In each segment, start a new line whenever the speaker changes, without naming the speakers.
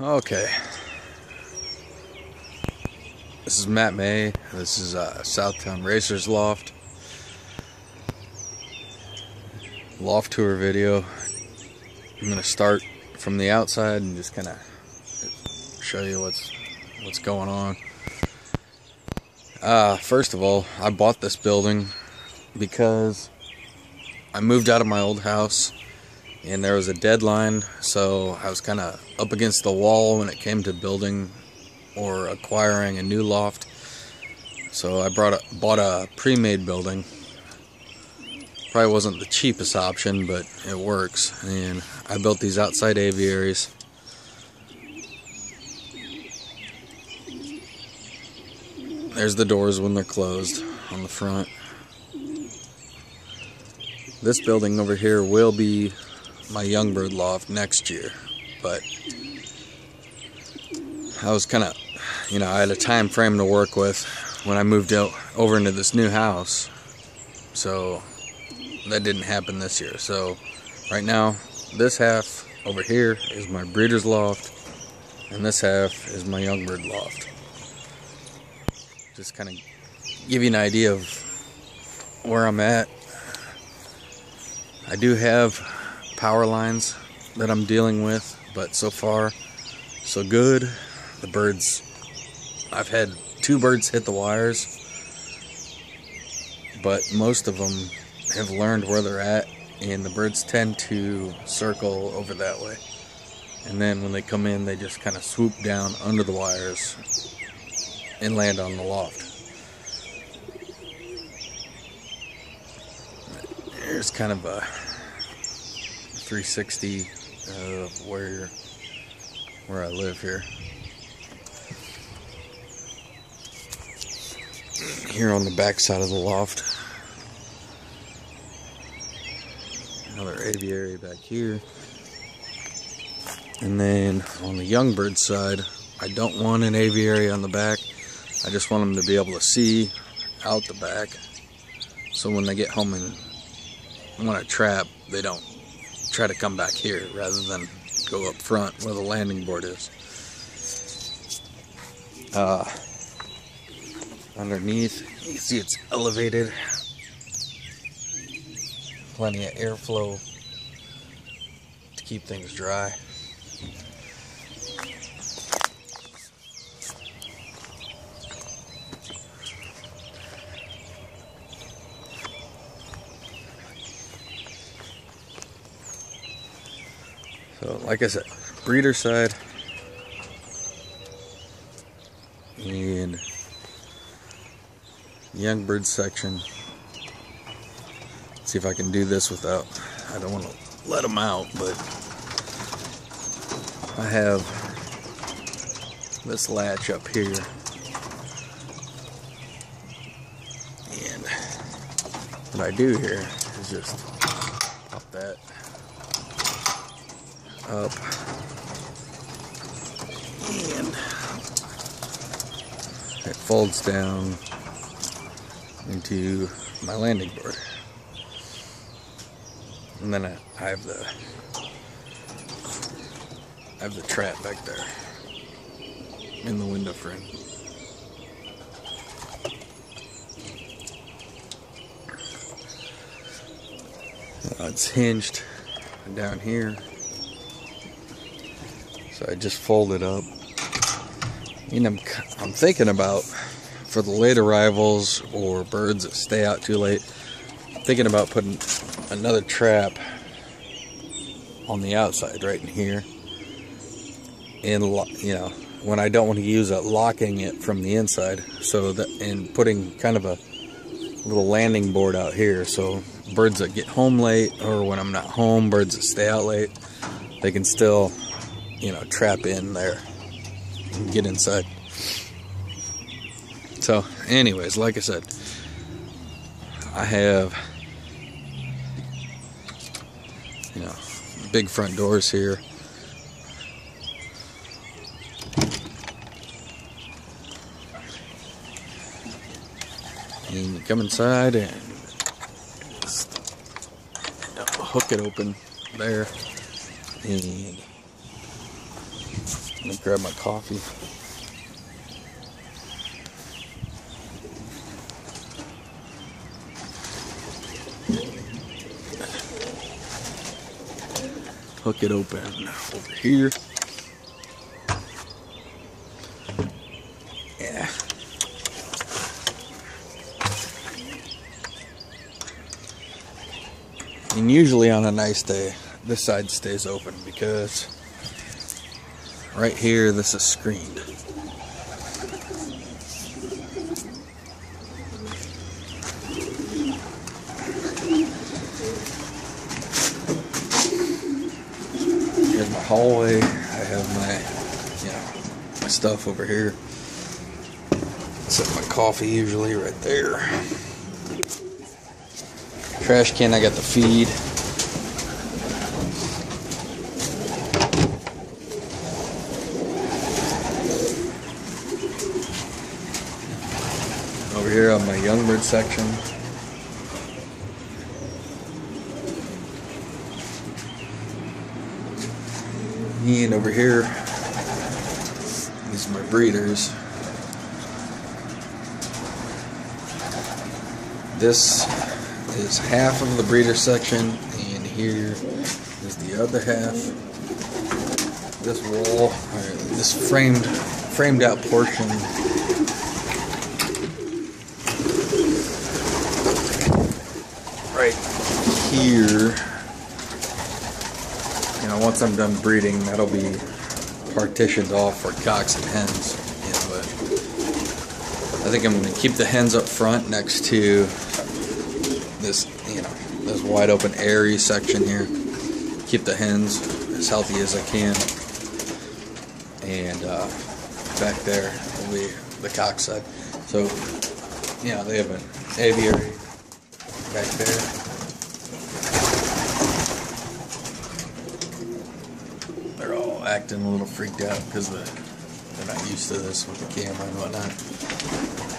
Okay. This is Matt May. This is Southtownracers loft. Loft tour video. I'm gonna start from the outside and just kind of show you what's going on. First of all, I bought this building because I moved out of my old house and there was a deadline, so I was kind of up against the wall when it came to building or acquiring a new loft. So I bought a pre-made building. Probably wasn't the cheapest option, but it works. And I built these outside aviaries. There's the doors when they're closed on the front. This building over here will be my young bird loft next year, but I was kind of, I had a time frame to work with when I moved over into this new house, so that didn't happen this year. So right now, this half over here is my breeder's loft, and this half is my young bird loft. Just kind of give you an idea of where I'm at. I do have power lines that I'm dealing with, but so far so good. The birds, I've had 2 birds hit the wires, but most of them have learned where they're at, and the birds tend to circle over that way, and then when they come in they just kind of swoop down under the wires and land on the loft. There's kind of a 360 of where I live here. Here on the back side of the loft, another aviary back here, and then on the young bird side, I don't want an aviary on the back. I just want them to be able to see out the back, so when they get home and want to trap, they don't try to come back here rather than go up front where the landing board is. Underneath, you see it's elevated. Plenty of airflow to keep things dry. So, like I said, breeder side and young bird section. See if I can do this without, I don't want to let them out, but I have this latch up here, and what I do here is just pop that up, and it folds down into my landing board, and then I have the trap back there in the window frame. It's hinged down here, so I just fold it up. And I'm thinking about, for the late arrivals or birds that stay out too late, thinking about putting another trap on the outside right in here, and when I don't want to use it, locking it from the inside, so that, and putting kind of a little landing board out here, so birds that get home late, or when I'm not home, birds that stay out late, they can still trap in there and get inside. So anyways, like I said, I have big front doors here. And you come inside and just hook it open there, and Let me grab my coffee. Hook it open over here. Yeah. And usually on a nice day, this side stays open because right here, this is screened. Here's my hallway. I have my stuff over here. Set my coffee usually right there. Trash can, I got the feed. Over here on my young bird section. And over here, these are my breeders. This is half of the breeder section, and here is the other half. This wall, this framed out portion, right here. You know, once I'm done breeding, that'll be partitioned off for cocks and hens. Yeah, but I think I'm going to keep the hens up front next to this, this wide open airy section here. Keep the hens as healthy as I can. And back there will be the cock side. So, they have an aviary back there. They're all acting a little freaked out because they're not used to this with the camera and whatnot.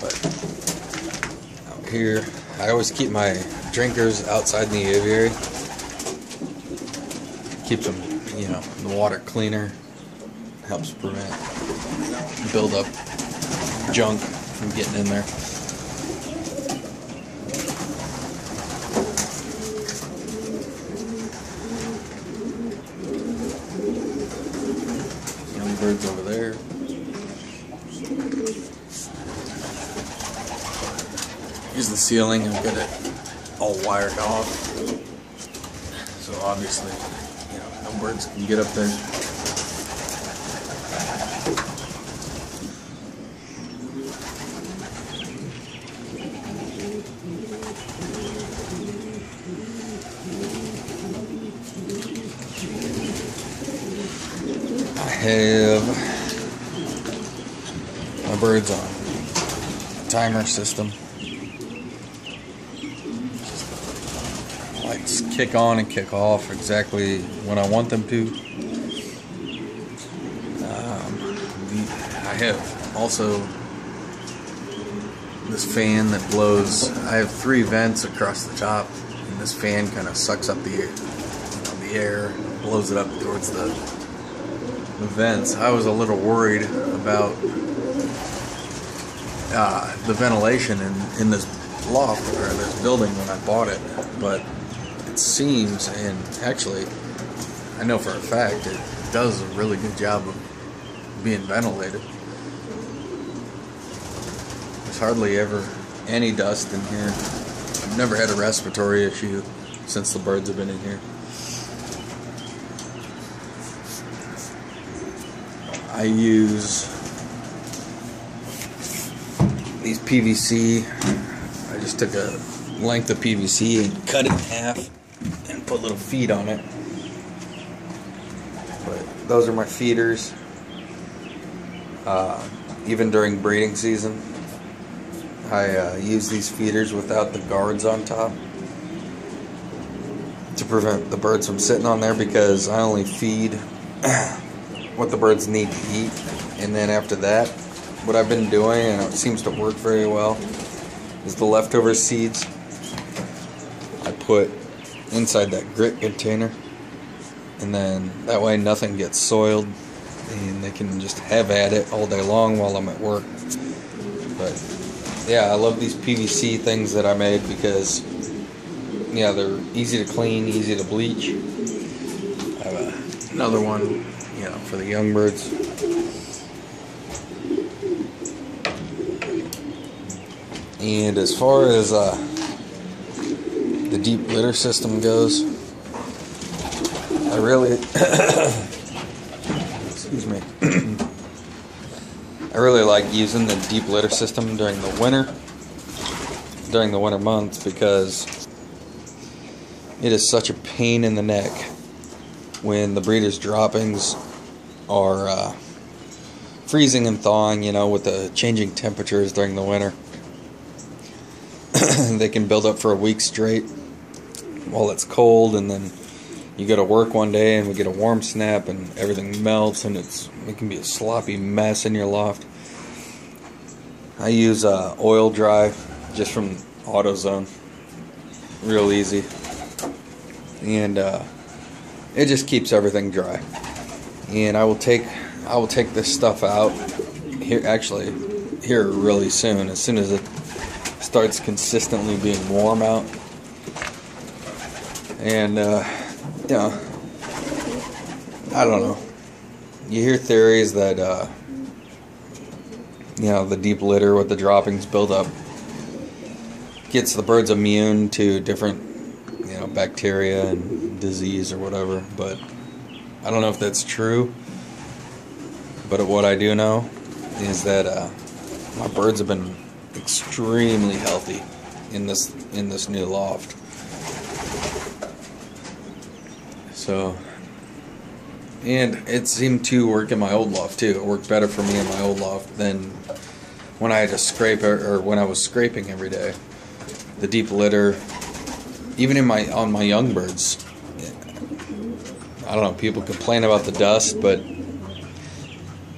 But out here, I always keep my drinkers outside in the aviary. Keeps them, the water cleaner. Helps prevent build up junk from getting in there. Young birds over there. Here's the ceiling. I've got it all wired off, so obviously, no birds can get up there. I have my birds on a timer system. Lights kick on and kick off exactly when I want them to. I have also this fan that blows. I have 3 vents across the top, and this fan kind of sucks up the air, blows it up towards the vents. I was a little worried about the ventilation in this loft or this building when I bought it, but it seems, and actually I know for a fact, it does a really good job of being ventilated. There's hardly ever any dust in here. I've never had a respiratory issue since the birds have been in here. I use these PVC. I just took a length of PVC and cut it in half and put little feet on it. But those are my feeders. Even during breeding season, I use these feeders without the guards on top to prevent the birds from sitting on there, because I only feed what the birds need to eat, and then after that, what I've been doing, and it seems to work very well, is the leftover seeds I put inside that grit container, and then that way nothing gets soiled and they can just have at it all day long while I'm at work. But yeah, I love these PVC things that I made because, yeah, they're easy to clean, easy to bleach. I have another one, for the young birds. And as far as the deep litter system goes, I really excuse me. I really like using the deep litter system during the winter months, because it is such a pain in the neck when the breeders' droppings are freezing and thawing, with the changing temperatures during the winter. They can build up for a week straight while it's cold, and then you go to work one day and we get a warm snap and everything melts, and it can be a sloppy mess in your loft. I use oil dry just from AutoZone, real easy, and it just keeps everything dry. And I will take this stuff out here really soon, as soon as it starts consistently being warm out. And I don't know. You hear theories that the deep litter with the droppings build up gets the birds immune to different bacteria and disease or whatever, but I don't know if that's true. But what I do know is that my birds have been extremely healthy in this new loft. So, and it seemed to work in my old loft too. It worked better for me in my old loft than when I had to scrape or when I was scraping every day. The deep litter, even on my young birds, I don't know, people complain about the dust, but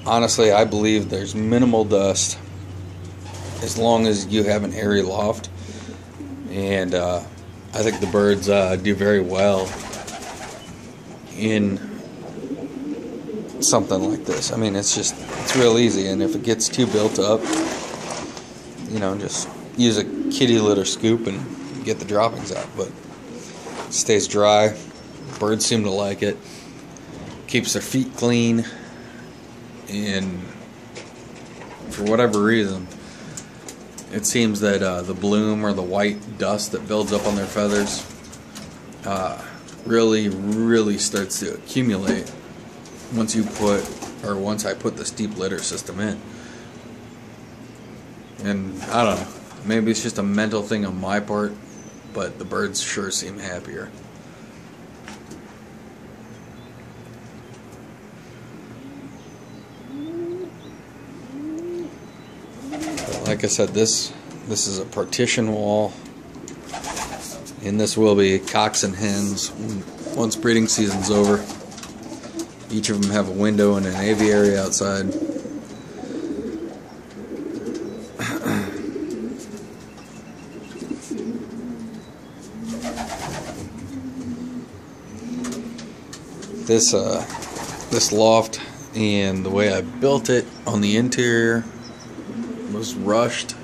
honestly, I believe there's minimal dust as long as you have an airy loft. And I think the birds do very well in something like this. I mean, it's real easy, and if it gets too built up, just use a kitty litter scoop and get the droppings out. But it stays dry. Birds seem to like it. Keeps their feet clean, and for whatever reason, it seems that the bloom or the white dust that builds up on their feathers really starts to accumulate once I put this deep litter system in. And I don't know, maybe it's just a mental thing on my part, but the birds sure seem happier. Like I said, this is a partition wall, and this will be cocks and hens once breeding season's over. Each of them have a window and an aviary outside. This loft and the way I built it on the interior was rushed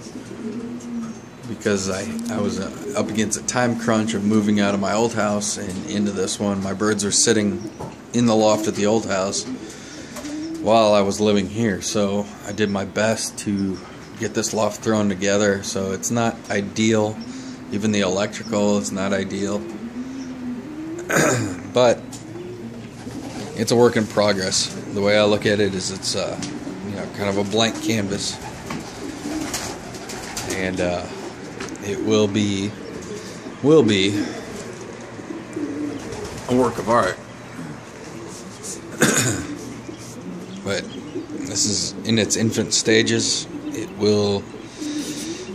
because I was up against a time crunch of moving out of my old house and into this one. My birds are sitting in the loft at the old house while I was living here, so I did my best to get this loft thrown together. So it's not ideal, even the electrical is not ideal, but it's a work in progress. The way I look at it is it's kind of a blank canvas, and it will be a work of art. But this is in its infant stages. It will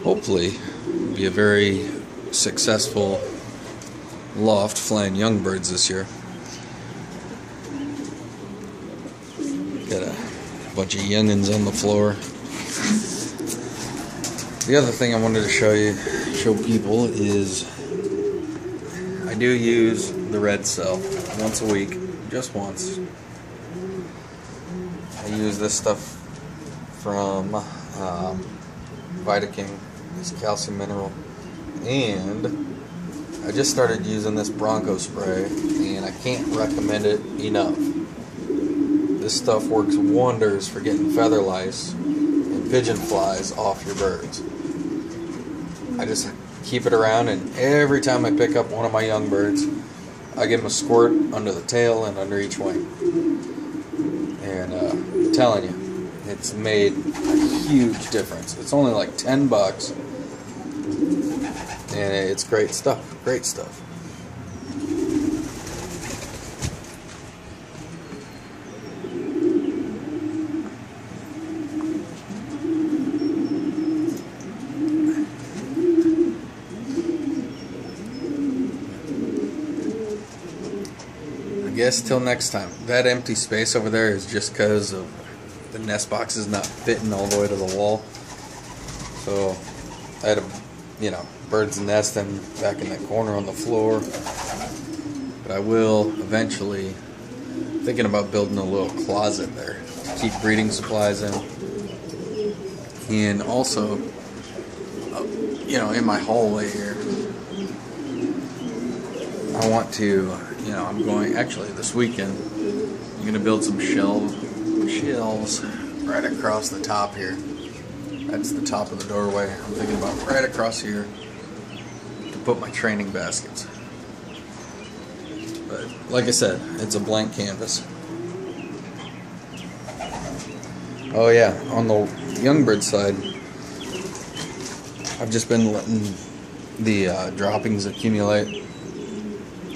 hopefully be a very successful loft flying young birds this year. Got a bunch of youngins on the floor. The other thing I wanted to show people is I do use the red cell once a week, just once. I use this stuff from Vitaking, this calcium mineral, and I just started using this Bronco spray, and I can't recommend it enough. This stuff works wonders for getting feather lice and pigeon flies off your birds. I just keep it around, and every time I pick up one of my young birds, I give them a squirt under the tail and under each wing. And I'm telling you, it's made a huge difference. It's only like $10, and it's great stuff. Great stuff. I guess till next time. That empty space over there is just because of the nest boxes not fitting all the way to the wall. So I had a, birds nesting back in that corner on the floor. But I will eventually, thinking about building a little closet there to keep breeding supplies in. And also, in my hallway here, I want to, I'm going, actually this weekend, I'm going to build some shelves right across the top here. That's the top of the doorway. I'm thinking about right across here to put my training baskets. But like I said, it's a blank canvas. Oh yeah, on the young bird side, I've just been letting the droppings accumulate.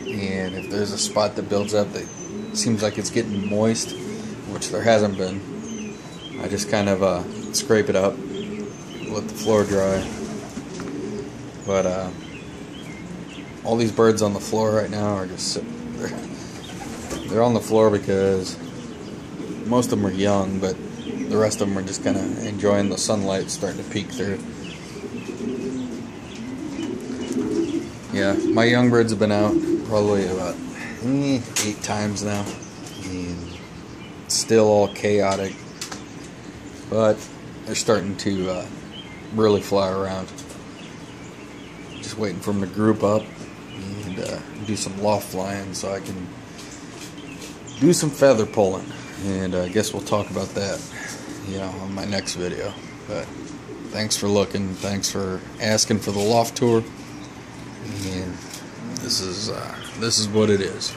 And if there's a spot that builds up that seems like it's getting moist, which there hasn't been, I just kind of scrape it up, let the floor dry. But all these birds on the floor right now are just sitting there. They're on the floor because most of them are young, but the rest of them are just kind of enjoying the sunlight starting to peek through. Yeah, my young birds have been out probably about 8 times now, and it's still all chaotic, but they're starting to really fly around. Just waiting for them to group up and do some loft flying so I can do some feather pulling, and I guess we'll talk about that on my next video. But thanks for looking, thanks for asking for the loft tour. And this is what it is.